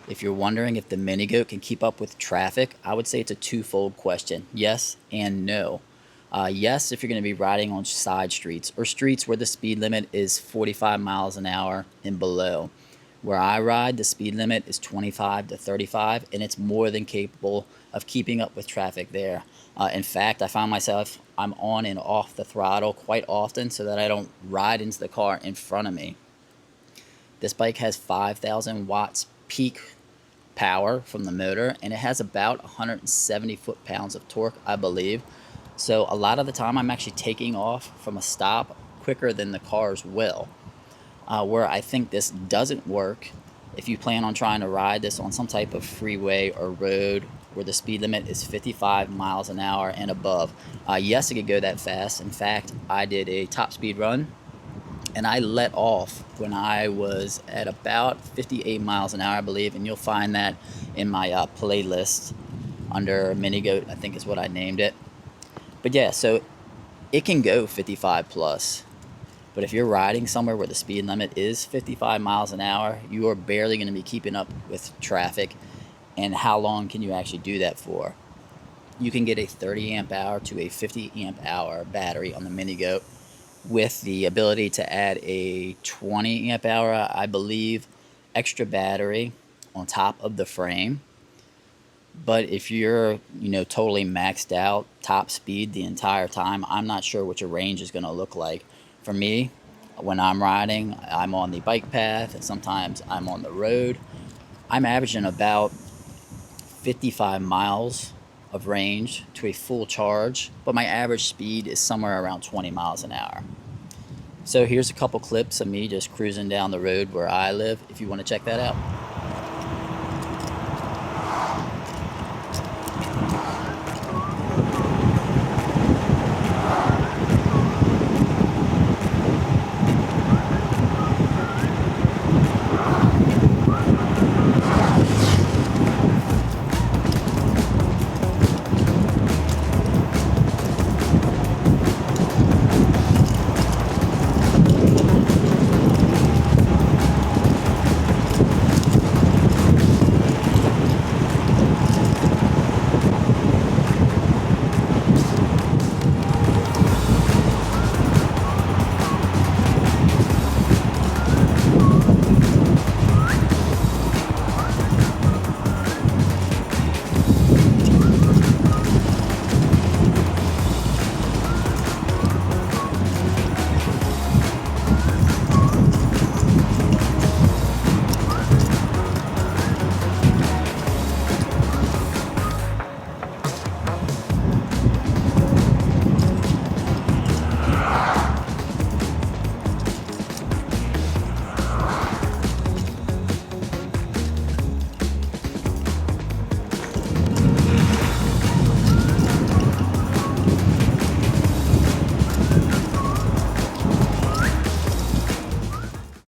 If you're wondering if the mini goat can keep up with traffic, I would say it's a twofold question. Yes and no. Yes, if you're going to be riding on side streets or streets where the speed limit is 45 miles an hour and below. Where I ride, the speed limit is 25 to 35, and it's more than capable of keeping up with traffic there. In fact, I find myself I'm on and off the throttle quite often so that I don't ride into the car in front of me. This bike has 5,000 watts peak power from the motor, and it has about 170 foot-pounds of torque, I believe. So a lot of the time I'm actually taking off from a stop quicker than the cars will. Where I think this doesn't work, if you plan on trying to ride this on some type of freeway or road where the speed limit is 55 miles an hour and above. Yes, it could go that fast. In fact, I did a top speed run and I let off when I was at about 58 miles an hour, I believe, and you'll find that in my playlist under Mini Goat, I think is what I named it. But yeah, so it can go 55 plus. But if you're riding somewhere where the speed limit is 55 miles an hour, you are barely going to be keeping up with traffic. And how long can you actually do that for? You can get a 30 amp hour to a 50 amp hour battery on the Mini Goat with the ability to add a 20 amp hour, I believe, extra battery on top of the frame. But if you're, totally maxed out top speed the entire time, I'm not sure what your range is going to look like. For me, when I'm riding, I'm on the bike path, and sometimes I'm on the road. I'm averaging about 55 miles of range to a full charge, but my average speed is somewhere around 20 miles an hour. So here's a couple clips of me just cruising down the road where I live if you want to check that out.